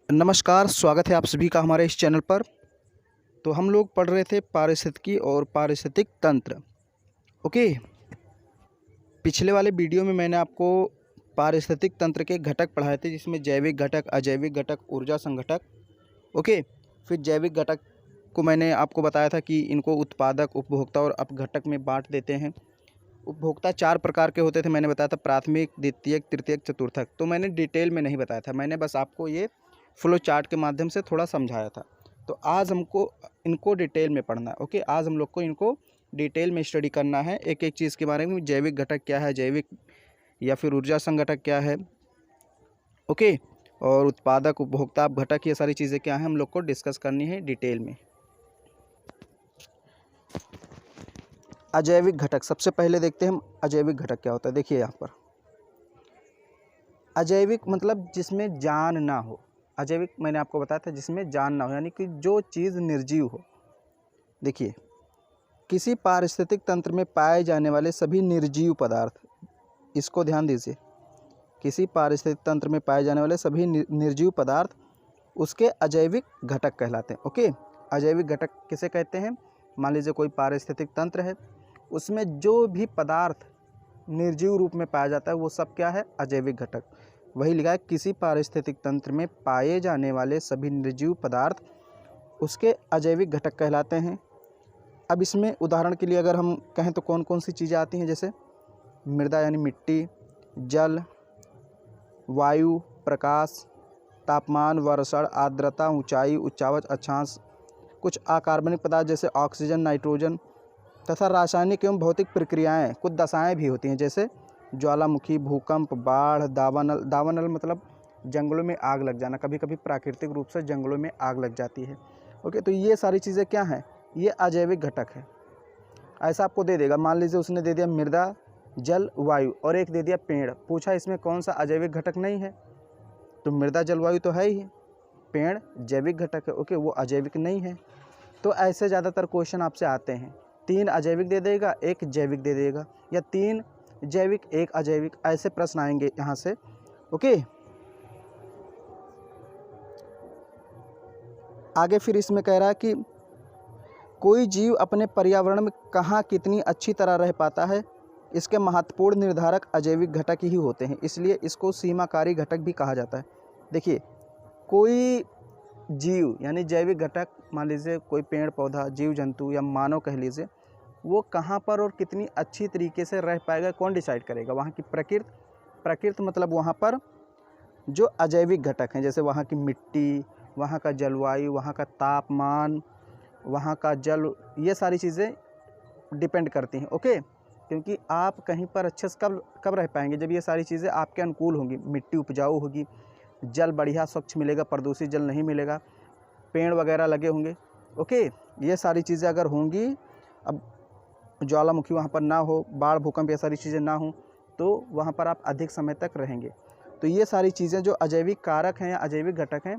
नमस्कार, स्वागत है आप सभी का हमारे इस चैनल पर। तो हम लोग पढ़ रहे थे पारिस्थितिकी और पारिस्थितिक तंत्र। ओके, पिछले वाले वीडियो में मैंने आपको पारिस्थितिक तंत्र के घटक पढ़ाए थे, जिसमें जैविक घटक, अजैविक घटक, ऊर्जा संघटक। ओके, फिर जैविक घटक को मैंने आपको बताया था कि इनको उत्पादक, उपभोक्ता और अपघटक में बांट देते हैं। उपभोक्ता 4 प्रकार के होते थे, मैंने बताया था प्राथमिक, द्वितीयक, तृतीयक, चतुर्थक। तो मैंने डिटेल में नहीं बताया था, मैंने बस आपको ये फ्लो चार्ट के माध्यम से थोड़ा समझाया था। तो आज हमको इनको डिटेल में पढ़ना है। ओके, आज हम लोग को इनको डिटेल में स्टडी करना है, एक एक चीज़ के बारे में। जैविक घटक क्या है, जैविक या फिर ऊर्जा संघटक क्या है, ओके, और उत्पादक, उपभोक्ता, अपघटक, ये सारी चीज़ें क्या हैं, हम लोग को डिस्कस करनी है डिटेल में। अजैविक घटक, सबसे पहले देखते हैं हम अजैविक घटक क्या होता है। देखिए यहाँ पर अजैविक मतलब जिसमें जान ना हो। अजैविक मैंने आपको बताया था जिसमें जान ना हो, यानी कि जो चीज़ निर्जीव हो। देखिए, किसी पारिस्थितिक तंत्र में पाए जाने वाले सभी निर्जीव पदार्थ, इसको ध्यान दीजिए, किसी पारिस्थितिक तंत्र में पाए जाने वाले सभी निर्जीव पदार्थ उसके अजैविक घटक कहलाते हैं। ओके, अजैविक घटक किसे कहते हैं? मान लीजिए कोई पारिस्थितिक तंत्र है, उसमें जो भी पदार्थ निर्जीव रूप में पाया जाता है वो सब क्या है? अजैविक घटक। वही लिखा है, किसी पारिस्थितिक तंत्र में पाए जाने वाले सभी निर्जीव पदार्थ उसके अजैविक घटक कहलाते हैं। अब इसमें उदाहरण के लिए अगर हम कहें तो कौन कौन सी चीज़ें आती हैं, जैसे मृदा यानी मिट्टी, जल, वायु, प्रकाश, तापमान, वर्षण, आर्द्रता, ऊंचाई, उच्चावच, अक्षांश, कुछ अकार्बनिक पदार्थ जैसे ऑक्सीजन, नाइट्रोजन, तथा रासायनिक एवं भौतिक प्रक्रियाएं, कुछ दशाएं भी होती हैं, जैसे ज्वालामुखी, भूकंप, बाढ़, दावानल। दावानल मतलब जंगलों में आग लग जाना, कभी कभी प्राकृतिक रूप से जंगलों में आग लग जाती है। ओके, तो ये सारी चीज़ें क्या हैं? ये अजैविक घटक है। ऐसा आपको दे देगा, मान लीजिए उसने दे दिया मृदा, जल, वायु और एक दे दिया पेड़। पूछा इसमें कौन सा अजैविक घटक नहीं है? तो मृदा, जल, वायु तो है ही, पेड़ जैविक घटक है। ओके, वो अजैविक नहीं है। तो ऐसे ज़्यादातर क्वेश्चन आपसे आते हैं, 3 अजैविक दे देगा, 1 जैविक दे देगा, या 3 जैविक 1 अजैविक, ऐसे प्रश्न आएंगे यहाँ से। ओके, आगे फिर इसमें कह रहा है कि कोई जीव अपने पर्यावरण में कहाँ कितनी अच्छी तरह रह पाता है, इसके महत्वपूर्ण निर्धारक अजैविक घटक ही होते हैं, इसलिए इसको सीमाकारी घटक भी कहा जाता है। देखिए, कोई जीव यानी जैविक घटक, मान लीजिए कोई पेड़ पौधा, जीव जंतु या मानव कह लीजिए, वो कहाँ पर और कितनी अच्छी तरीके से रह पाएगा, कौन डिसाइड करेगा? वहाँ की प्रकृति। प्रकृति मतलब वहाँ पर जो अजैविक घटक हैं, जैसे वहाँ की मिट्टी, वहाँ का जलवायु, वहाँ का तापमान, वहाँ का जल, ये सारी चीज़ें डिपेंड करती हैं। ओके, क्योंकि आप कहीं पर अच्छे से कब कब रह पाएंगे? जब ये सारी चीज़ें आपके अनुकूल होंगी, मिट्टी उपजाऊ होगी, जल बढ़िया स्वच्छ मिलेगा, प्रदूषित जल नहीं मिलेगा, पेड़ वगैरह लगे होंगे। ओके, ये सारी चीज़ें अगर होंगी, अब ज्वालामुखी वहाँ पर ना हो, बाढ़, भूकंप, ये सारी चीज़ें ना हो, तो वहाँ पर आप अधिक समय तक रहेंगे। तो ये सारी चीज़ें जो अजैविक कारक हैं या अजैविक घटक हैं,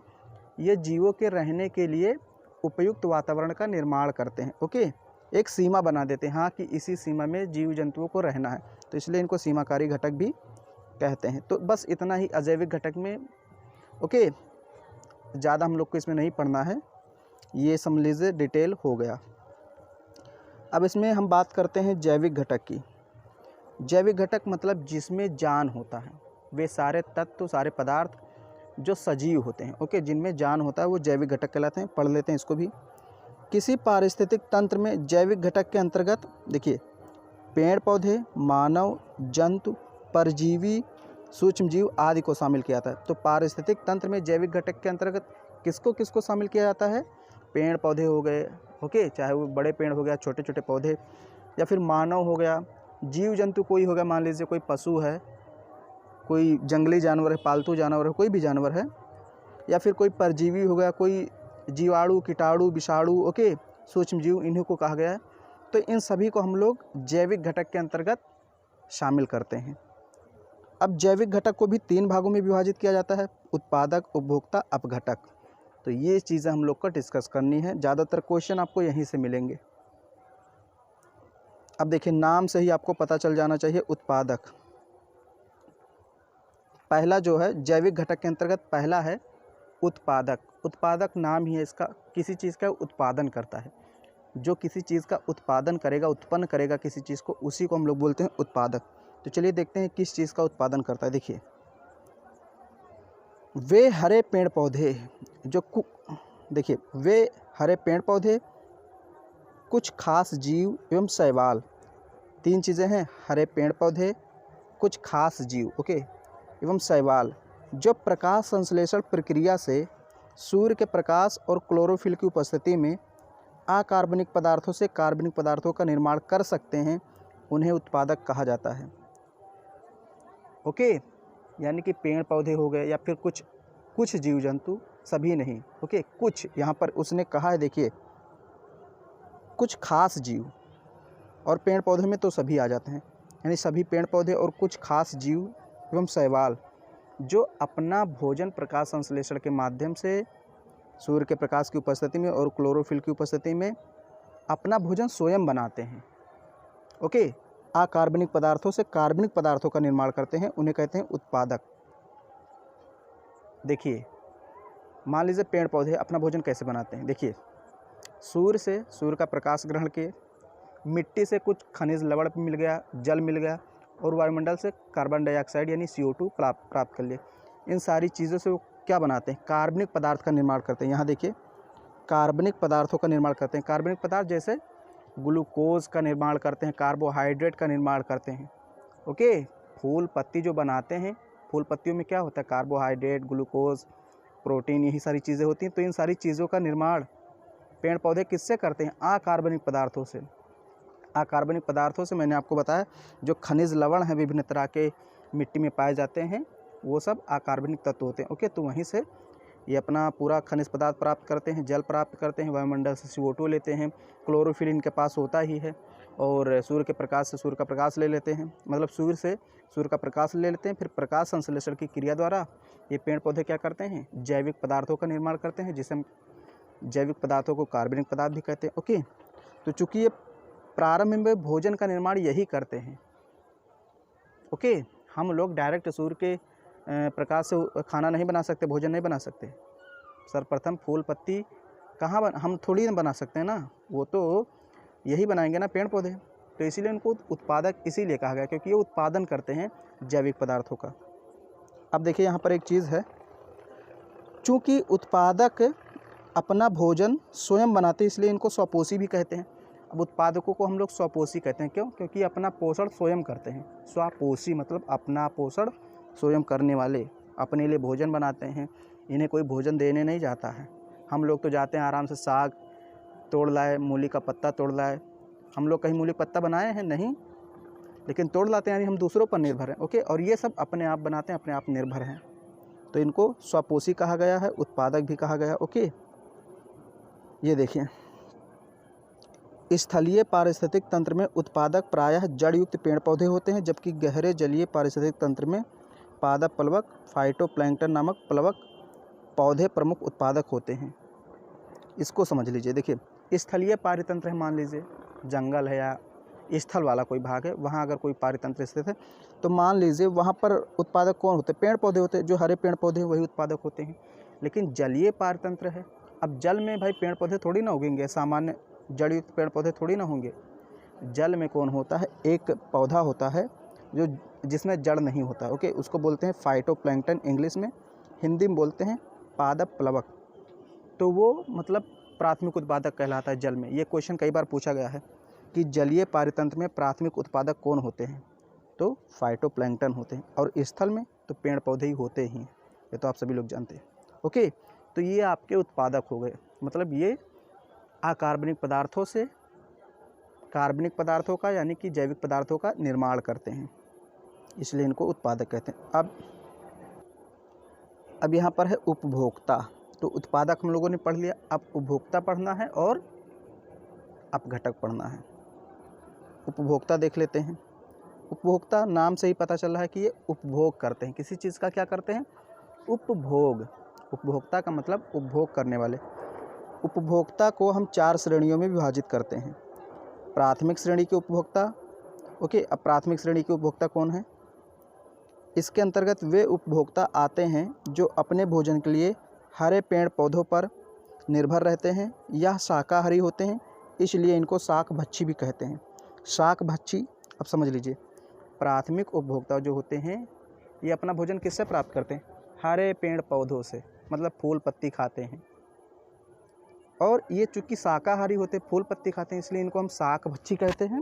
ये जीवों के रहने के लिए उपयुक्त वातावरण का निर्माण करते हैं। ओके, एक सीमा बना देते हैं, हाँ, कि इसी सीमा में जीव जंतुओं को रहना है, तो इसलिए इनको सीमाकारी घटक भी कहते हैं। तो बस इतना ही अजैविक घटक में। ओके, ज़्यादा हम लोग को इसमें नहीं पढ़ना है, ये समझ लीजिए डिटेल हो गया। अब इसमें हम बात करते हैं जैविक घटक की। जैविक घटक मतलब जिसमें जान होता है, वे सारे तत्व, सारे पदार्थ जो सजीव होते हैं, ओके, जिनमें जान होता है, वो जैविक घटक कहलाते हैं। पढ़ लेते हैं इसको भी। किसी पारिस्थितिक तंत्र में जैविक घटक के अंतर्गत, देखिए, पेड़ पौधे, मानव, जंतु, परजीवी, सूक्ष्मजीव आदि को शामिल किया जाता है। तो पारिस्थितिक तंत्र में जैविक घटक के अंतर्गत किसको किसको शामिल किया जाता है? पेड़ पौधे हो गए, ओके, चाहे वो बड़े पेड़ हो गया, छोटे छोटे पौधे, या फिर मानव हो गया, जीव जंतु कोई हो गया, मान लीजिए कोई पशु है, कोई जंगली जानवर है, पालतू जानवर है, कोई भी जानवर है, या फिर कोई परजीवी हो गया, कोई जीवाणु, कीटाणु, विषाणु, ओके, सूक्ष्मजीव, इन्हीं को कहा गया है। तो इन सभी को हम लोग जैविक घटक के अंतर्गत शामिल करते हैं। अब जैविक घटक को भी 3 भागों में विभाजित किया जाता है, उत्पादक, उपभोक्ता, अपघटक। तो ये चीज़ें हम लोग को डिस्कस करनी है, ज़्यादातर क्वेश्चन आपको यहीं से मिलेंगे। अब देखिए, नाम से ही आपको पता चल जाना चाहिए, उत्पादक। पहला जो है जैविक घटक के अंतर्गत पहला है उत्पादक, उत्पादक नाम ही है इसका, किसी चीज़ का उत्पादन करता है। जो किसी चीज़ का उत्पादन करेगा, उत्पन्न करेगा किसी चीज़ को, उसी को हम लोग बोलते हैं उत्पादक। तो चलिए देखते हैं किस चीज़ का उत्पादन करता है। देखिए, वे हरे पेड़ पौधे जो देखिए, वे हरे पेड़ पौधे, कुछ खास जीव एवं शैवाल, 3 चीज़ें हैं, हरे पेड़ पौधे, कुछ खास जीव, ओके, एवं शैवाल, जो प्रकाश संश्लेषण प्रक्रिया से सूर्य के प्रकाश और क्लोरोफिल की उपस्थिति में अकार्बनिक पदार्थों से कार्बनिक पदार्थों का निर्माण कर सकते हैं, उन्हें उत्पादक कहा जाता है। ओके, यानी कि पेड़ पौधे हो गए या फिर कुछ जीव जंतु, सभी नहीं, ओके, कुछ यहाँ पर उसने कहा है, देखिए, कुछ खास जीव, और पेड़ पौधे में तो सभी आ जाते हैं, यानी सभी पेड़ पौधे और कुछ खास जीव एवं शैवाल जो अपना भोजन प्रकाश संश्लेषण के माध्यम से सूर्य के प्रकाश की उपस्थिति में और क्लोरोफिल की उपस्थिति में अपना भोजन स्वयं बनाते हैं। ओके, अकार्बनिक पदार्थों से कार्बनिक पदार्थों का निर्माण करते हैं, उन्हें कहते हैं उत्पादक। देखिए, मान लीजिए पेड़ पौधे अपना भोजन कैसे बनाते हैं। देखिए, सूर्य का प्रकाश ग्रहण के, मिट्टी से कुछ खनिज लवण मिल गया, जल मिल गया, और वायुमंडल से कार्बन डाइऑक्साइड यानी CO2 प्राप्त कर लिए। इन सारी चीज़ों से वो क्या बनाते हैं, कार्बनिक पदार्थ का निर्माण करते हैं। यहाँ देखिए, कार्बनिक पदार्थों का निर्माण करते हैं। कार्बनिक पदार्थ जैसे ग्लूकोज का निर्माण करते हैं, कार्बोहाइड्रेट का निर्माण करते हैं। ओके, फूल पत्ती जो बनाते हैं, फूल पत्तियों में क्या होता है, कार्बोहाइड्रेट, ग्लूकोज, प्रोटीन, यही सारी चीज़ें होती हैं। तो इन सारी चीज़ों का निर्माण पेड़ पौधे किससे करते हैं, अकार्बनिक पदार्थों से। अकार्बनिक पदार्थों से मैंने आपको बताया, जो खनिज लवण हैं विभिन्न तरह के मिट्टी में पाए जाते हैं, वो सब अकार्बनिक तत्व होते हैं। ओके, तो वहीं से ये अपना पूरा खनिज पदार्थ प्राप्त करते हैं, जल प्राप्त करते हैं, वायुमंडल से CO2 लेते हैं, क्लोरोफिल इनके पास होता ही है, और सूर्य के प्रकाश से सूर्य का प्रकाश ले लेते हैं, मतलब सूर्य से सूर्य का प्रकाश ले लेते हैं। फिर प्रकाश संश्लेषण की क्रिया द्वारा ये पेड़ पौधे क्या करते हैं, जैविक पदार्थों का निर्माण करते हैं, जिसे हम जैविक पदार्थों को कार्बनिक पदार्थ भी कहते हैं। ओके, तो चूँकि ये प्रारंभ में भोजन का निर्माण यही करते हैं। ओके, हम लोग डायरेक्ट सूर्य के प्रकाश से खाना नहीं बना सकते, भोजन नहीं बना सकते। सर्वप्रथम फूल पत्ती हम थोड़ी ना बना सकते हैं ना, वो तो यही बनाएंगे ना पेड़ पौधे। तो इसीलिए उनको उत्पादक इसीलिए कहा गया, क्योंकि ये उत्पादन करते हैं जैविक पदार्थों का। अब देखिए, यहाँ पर एक चीज़ है, चूँकि उत्पादक अपना भोजन स्वयं बनाते हैं, इसलिए इनको स्वपोषी भी कहते हैं। अब उत्पादकों को हम लोग स्वपोषी कहते हैं, क्यों, क्योंकि अपना पोषण स्वयं करते हैं। स्वपोषी मतलब अपना पोषण स्वयं करने वाले, अपने लिए भोजन बनाते हैं, इन्हें कोई भोजन देने नहीं जाता है। हम लोग तो जाते हैं आराम से, साग तोड़ लाए, मूली का पत्ता तोड़ लाए। हम लोग कहीं मूली पत्ता बनाए हैं नहीं, लेकिन तोड़ लाते हैं, यानी हम दूसरों पर निर्भर हैं। ओके, और ये सब अपने आप बनाते हैं, अपने आप निर्भर हैं, तो इनको स्वपोषी कहा गया है, उत्पादक भी कहा गया। ओके, ये देखिए, स्थलीय पारिस्थितिक तंत्र में उत्पादक प्रायः जड़ युक्त पेड़ पौधे होते हैं, जबकि गहरे जलीय पारिस्थितिक तंत्र में पादप प्लवक, फाइटोप्लैंक्टन नामक प्लवक पौधे प्रमुख उत्पादक होते हैं। इसको समझ लीजिए। देखिए, स्थलीय पारितंत्र है, मान लीजिए जंगल है या स्थल वाला कोई भाग है, वहाँ अगर कोई पारितंत्र स्थित है, तो मान लीजिए वहाँ पर उत्पादक कौन होते हैं, पेड़ पौधे होते हैं। जो हरे पेड़ पौधे वही उत्पादक होते हैं। लेकिन जलीय पारितंत्र है, अब जल में भाई पेड़ पौधे थोड़ी ना उगेंगे, सामान्य जड़ युक्त पेड़ पौधे थोड़ी ना होंगे। जल में कौन होता है, एक पौधा होता है जो जिसमें जड़ नहीं होता। ओके, उसको बोलते हैं फाइटोप्लैंक्टन इंग्लिश में, हिंदी में बोलते हैं पादप प्लवक। तो वो मतलब प्राथमिक उत्पादक कहलाता है जल में। ये क्वेश्चन कई बार पूछा गया है कि जलीय पारितंत्र में प्राथमिक उत्पादक कौन होते हैं, तो फाइटोप्लैंक्टन होते हैं, और स्थल में तो पेड़ पौधे ही होते ही हैं, ये तो आप सभी लोग जानते हैं। ओके, तो ये आपके उत्पादक हो गए, मतलब ये अकार्बनिक पदार्थों से कार्बनिक पदार्थों का यानी कि जैविक पदार्थों का निर्माण करते हैं, इसलिए इनको उत्पादक कहते हैं। अब यहाँ पर है उपभोक्ता। तो उत्पादक हम लोगों ने पढ़ लिया, अब उपभोक्ता पढ़ना है और अपघटक पढ़ना है। उपभोक्ता देख लेते हैं। उपभोक्ता नाम से ही पता चल रहा है कि ये उपभोग करते हैं, किसी चीज़ का क्या करते हैं, उपभोग। उपभोक्ता का मतलब उपभोग करने वाले। उपभोक्ता को हम 4 श्रेणियों में विभाजित करते हैं। प्राथमिक श्रेणी के उपभोक्ता। ओके, अब प्राथमिक श्रेणी के उपभोक्ता कौन है, इसके अंतर्गत वे उपभोक्ता आते हैं जो अपने भोजन के लिए हरे पेड़ पौधों पर निर्भर रहते हैं। यह शाकाहारी होते हैं, इसलिए इनको शाक भक्षी भी कहते हैं। शाक भक्षी, अब समझ लीजिए, प्राथमिक उपभोक्ता जो होते हैं ये अपना भोजन किससे प्राप्त करते हैं? हरे पेड़ पौधों से, मतलब फूल पत्ती खाते हैं। और ये चूँकि शाकाहारी होते, फूल पत्ती खाते हैं, इसलिए इनको हम शाक भक्षी कहते हैं।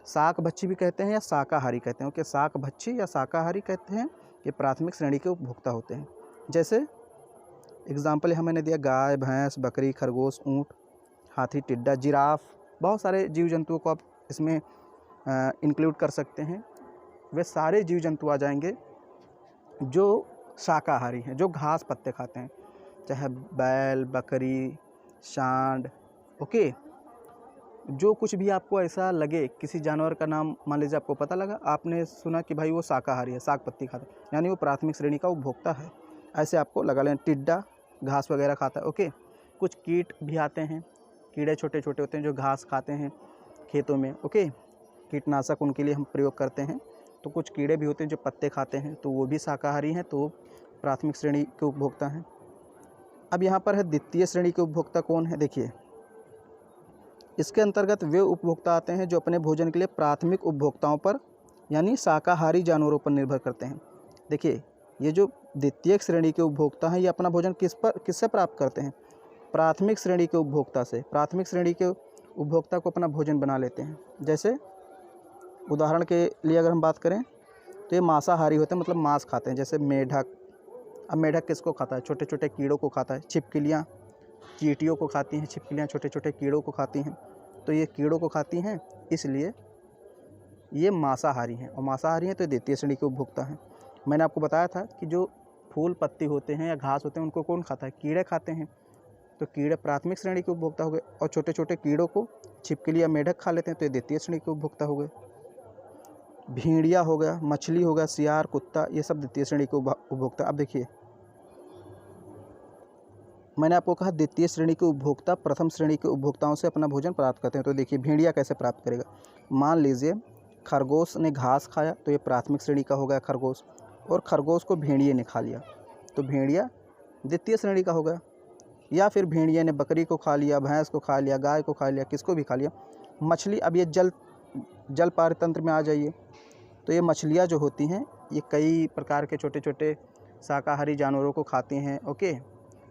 शाक भक्षी भी कहते हैं या शाकाहारी कहते हैं। ओके, शाक भक्षी या शाकाहारी कहते हैं। ये प्राथमिक श्रेणी के उपभोक्ता होते हैं। जैसे एग्जाम्पल यहाँ मैंने दिया, गाय, भैंस, बकरी, खरगोश, ऊँट, हाथी, टिड्डा, जिराफ, बहुत सारे जीव जंतुओं को आप इसमें इंक्लूड कर सकते हैं। वे सारे जीव जंतु आ जाएंगे जो शाकाहारी हैं, जो घास पत्ते खाते हैं, चाहे बैल, बकरी, सांड। ओके, जो कुछ भी आपको ऐसा लगे, किसी जानवर का नाम मान लीजिए आपको पता लगा, आपने सुना कि भाई वो शाकाहारी है, शाक पत्ती खाता है, यानी वो प्राथमिक श्रेणी का उपभोक्ता है, ऐसे आपको लगा लें। टिड्डा घास वगैरह खाता है। ओके, कुछ कीट भी आते हैं, कीड़े छोटे छोटे होते हैं जो घास खाते हैं खेतों में। ओके, कीटनाशक उनके लिए हम प्रयोग करते हैं। तो कुछ कीड़े भी होते हैं जो पत्ते खाते हैं, तो वो भी शाकाहारी हैं, तो प्राथमिक श्रेणी के उपभोक्ता हैं। अब यहाँ पर है द्वितीय श्रेणी के उपभोक्ता कौन है? देखिए, इसके अंतर्गत वे उपभोक्ता आते हैं जो अपने भोजन के लिए प्राथमिक उपभोक्ताओं पर यानी शाकाहारी जानवरों पर निर्भर करते हैं। देखिए, ये जो द्वितीय श्रेणी के उपभोक्ता हैं ये अपना भोजन किससे प्राप्त करते हैं? प्राथमिक श्रेणी के उपभोक्ता से। प्राथमिक श्रेणी के उपभोक्ता को अपना भोजन बना लेते हैं। जैसे उदाहरण के लिए अगर हम बात करें तो ये मांसाहारी होते हैं, मतलब मांस खाते हैं। जैसे मेढक। अब मेढक किसको खाता है? छोटे छोटे कीड़ों को खाता है। छिपकलियाँ चींटियों को खाती हैं, छिपकलियाँ छोटे छोटे कीड़ों को खाती हैं, तो ये कीड़ों को खाती हैं, इसलिए ये मांसाहारी हैं। और मांसाहारी हैं तो द्वितीय श्रेणी के उपभोक्ता हैं। मैंने आपको बताया था कि जो फूल पत्ती होते हैं या घास होते हैं उनको कौन खाता है? कीड़े खाते हैं, तो कीड़े प्राथमिक श्रेणी के उपभोक्ता हो गए। और छोटे छोटे कीड़ों को छिपकली या मेढक खा लेते हैं, तो ये द्वितीय श्रेणी के उपभोक्ता हो गए। भेड़िया हो गया, मछली हो गया, सियार, कुत्ता, ये सब द्वितीय श्रेणी के उपभोक्ता। अब देखिए, मैंने आपको कहा द्वितीय श्रेणी के उपभोक्ता प्रथम श्रेणी के उपभोक्ताओं से अपना भोजन प्राप्त करते हैं। तो देखिए, भेड़िया कैसे प्राप्त करेगा? मान लीजिए खरगोश ने घास खाया, तो ये प्राथमिक श्रेणी का हो गया खरगोश, और खरगोश को भेड़िए ने खा लिया, तो भेड़िया द्वितीय श्रेणी का हो गया। या फिर भेड़िए ने बकरी को खा लिया, भैंस को खा लिया, गाय को खा लिया, किसको भी खा लिया। मछली, अब ये जल पारतंत्र में आ जाइए, तो ये मछलियाँ जो होती हैं ये कई प्रकार के छोटे छोटे शाकाहारी जानवरों को खाती हैं। ओके,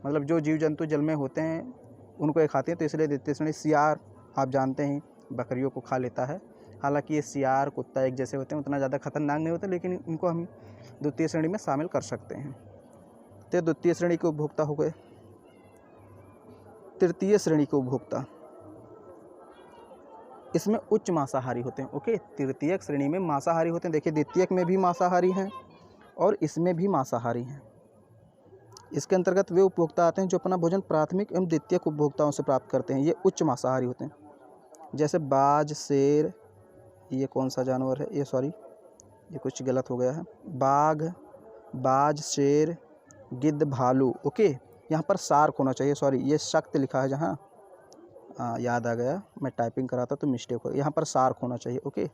मतलब जो जीव जंतु जल में होते हैं उनको ये खाती हैं, तो इसलिए द्वितीय श्रेणी। सियार आप जानते हैं बकरियों को खा लेता है। हालांकि ये सियार, कुत्ता एक जैसे होते हैं, उतना ज़्यादा खतरनाक नहीं होते, लेकिन इनको हम द्वितीय श्रेणी में शामिल कर सकते हैं। तो द्वितीय श्रेणी के उपभोक्ता हो गए। तृतीय श्रेणी के उपभोक्ता, इसमें उच्च मांसाहारी होते हैं। ओके, तृतीय श्रेणी में मांसाहारी होते हैं। देखिए, द्वितीयक में भी मांसाहारी हैं और इसमें भी मांसाहारी हैं। इसके अंतर्गत वे उपभोक्ता आते हैं जो अपना भोजन प्राथमिक एवं द्वितीयक उपभोक्ताओं से प्राप्त करते हैं। ये उच्च मांसाहारी होते हैं। जैसे बाज, शेर, ये कौन सा जानवर है? ये कुछ गलत हो गया है। बाज, शेर, गिद्ध, भालू। ओके, यहाँ पर शार्क होना चाहिए, ये शक्त लिखा है जहाँ, याद आ गया, मैं टाइपिंग करा था तो मिस्टेक हो, यहाँ पर शार्क होना चाहिए। ओके,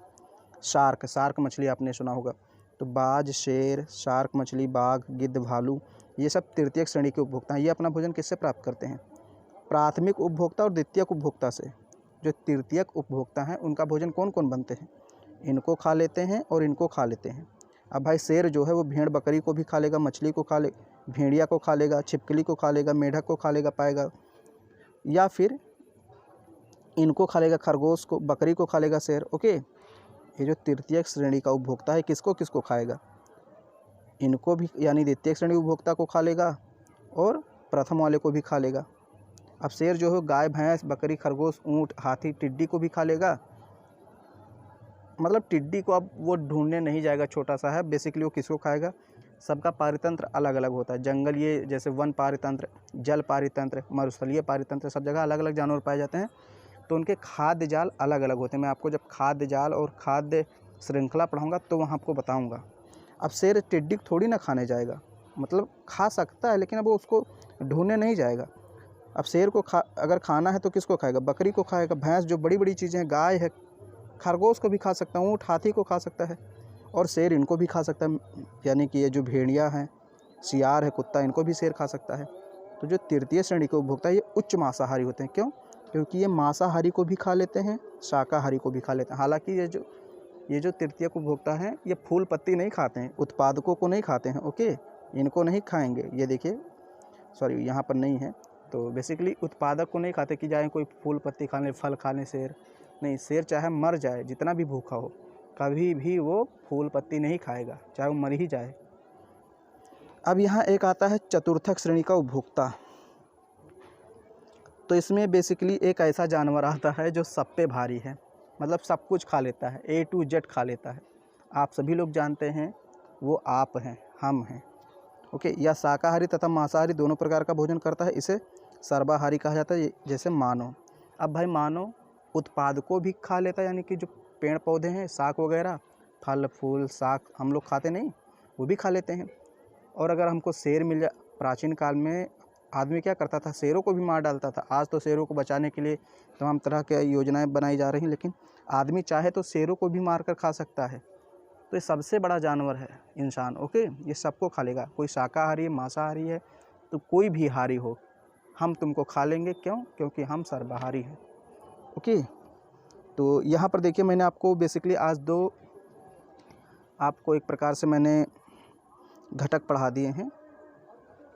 शार्क मछली आपने सुना होगा। तो बाज, शेर, शार्क मछली, बाघ, गिद्ध, भालू, ये सब तृतीयक श्रेणी के उपभोक्ता हैं। ये अपना भोजन किससे प्राप्त करते हैं? प्राथमिक उपभोक्ता और द्वितीयक उपभोक्ता से। जो तृतीयक उपभोक्ता हैं उनका भोजन कौन कौन बनते हैं? इनको खा लेते हैं और इनको खा लेते हैं। अब भाई, शेर जो है वो भेड़ बकरी को भी खा लेगा, मछली को खा ले, भेड़िया को खा लेगा, छिपकली को खा लेगा, मेढक को खा लेगा, पाएगा, या फिर इनको खा लेगा, खरगोश को, बकरी को खा लेगा शेर। ओके, ये जो तृतीयक श्रेणी का उपभोक्ता है किसको किसको खाएगा? इनको भी, यानी द्वितीय श्रेणी उपभोक्ता को खा लेगा और प्रथम वाले को भी खा लेगा। अब शेर जो है गाय, भैंस, बकरी, खरगोश, ऊँट, हाथी, टिड्डी को भी खा लेगा। मतलब टिड्डी को अब वो ढूंढने नहीं जाएगा, छोटा सा है, बेसिकली वो किसको खाएगा? सबका पारितंत्र अलग अलग होता है। जंगल, ये जैसे वन पारितंत्र, जल पारितंत्र, मरुस्थलीय पारितंत्र, सब जगह अलग अलग जानवर पाए जाते हैं, तो उनके खाद्य जाल अलग अलग होते हैं। मैं आपको जब खाद्य जाल और खाद्य श्रृंखला पढ़ाऊँगा तो वहाँ आपको बताऊँगा। अब शेर टिड्डी थोड़ी ना खाने जाएगा, मतलब खा सकता है लेकिन अब वो उसको ढूंढने नहीं जाएगा। अब शेर को अगर खाना है तो किसको खाएगा? बकरी को खाएगा। भैंस जो बड़ी बड़ी चीज़ें हैं, गाय है, खरगोश को भी खा सकता है, ऊँट, हाथी को खा सकता है, और शेर इनको भी खा सकता है। यानी कि ये जो भेड़िया हैं सियार है, कुत्ता, इनको भी शेर खा सकता है। तो जो तृतीय श्रेणी के उपभोक्ता ये उच्च मांसाहारी होते हैं। क्यों? क्योंकि ये मांसाहारी को भी खा लेते हैं, शाकाहारी को भी खा लेते हैं। हालांकि ये जो तृतीय उपभोक्ता हैं ये फूल पत्ती नहीं खाते हैं, उत्पादकों को नहीं खाते हैं। ओके, इनको नहीं खाएंगे। ये देखिए, सॉरी यहाँ पर नहीं है। तो बेसिकली उत्पादक को नहीं खाते कि जाए कोई फूल पत्ती खाने, फल खाने शेर नहीं। शेर चाहे मर जाए, जितना भी भूखा हो, कभी भी वो फूल पत्ती नहीं खाएगा, चाहे वो मर ही जाए। अब यहाँ एक आता है चतुर्थक श्रेणी का उपभोक्ता। तो इसमें बेसिकली एक ऐसा जानवर आता है जो सब पे भारी है, मतलब सब कुछ खा लेता है, A to Z खा लेता है। आप सभी लोग जानते हैं वो आप हैं, हम हैं। ओके, या शाकाहारी तथा मांसाहारी दोनों प्रकार का भोजन करता है, इसे सर्वाहारी कहा जाता है। जैसे मानव, अब भाई मानव उत्पाद को भी खा लेता है, यानी कि जो पेड़ पौधे हैं, साग वगैरह, फल फूल साग हम लोग खाते नहीं, वो भी खा लेते हैं। और अगर हमको शेर मिल जाए, प्राचीन काल में आदमी क्या करता था, शेरों को भी मार डालता था। आज तो शेरों को बचाने के लिए तमाम तरह की योजनाएं बनाई जा रही हैं, लेकिन आदमी चाहे तो शेरों को भी मार कर खा सकता है। तो ये सबसे बड़ा जानवर है इंसान। ओके, ये सबको खा लेगा। कोई शाकाहारी है, मांसाहारी है, तो कोई भी हारी हो, हम तुमको खा लेंगे। क्यों? क्योंकि हम सर्वाहारी हैं। ओके, तो यहाँ पर देखिए, मैंने आपको बेसिकली आज आपको एक प्रकार से मैंने घटक पढ़ा दिए हैं।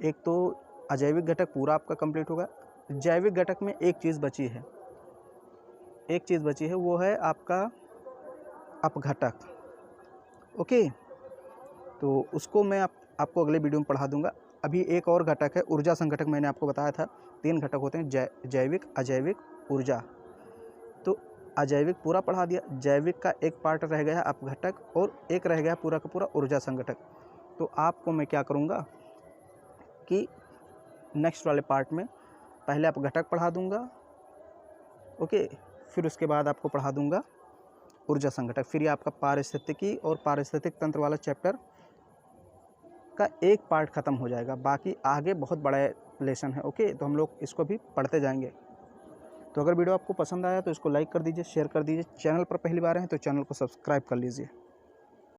एक तो अजैविक घटक पूरा आपका कंप्लीट होगा। जैविक घटक में एक चीज़ बची है, वो है आपका अपघटक। ओके, तो उसको मैं आपको अगले वीडियो में पढ़ा दूंगा। अभी एक और घटक है ऊर्जा संघटक। मैंने आपको बताया था 3 घटक होते हैं, जैविक, अजैविक, ऊर्जा। तो अजैविक पूरा पढ़ा दिया, जैविक का एक पार्ट रह गया अपघटक, और एक रह गया पूरा का पूरा ऊर्जा संघटक। तो आपको मैं क्या करूँगा कि नेक्स्ट वाले पार्ट में पहले अपघटक पढ़ा दूंगा, ओके, फिर उसके बाद आपको पढ़ा दूंगा ऊर्जा संघटक। फिर ये आपका पारिस्थितिकी और पारिस्थितिक तंत्र वाला चैप्टर का एक पार्ट ख़त्म हो जाएगा। बाकी आगे बहुत बड़ा लेसन है। ओके, तो हम लोग इसको भी पढ़ते जाएंगे। तो अगर वीडियो आपको पसंद आया तो इसको लाइक कर दीजिए, शेयर कर दीजिए। चैनल पर पहली बार हैं तो चैनल को सब्सक्राइब कर लीजिए।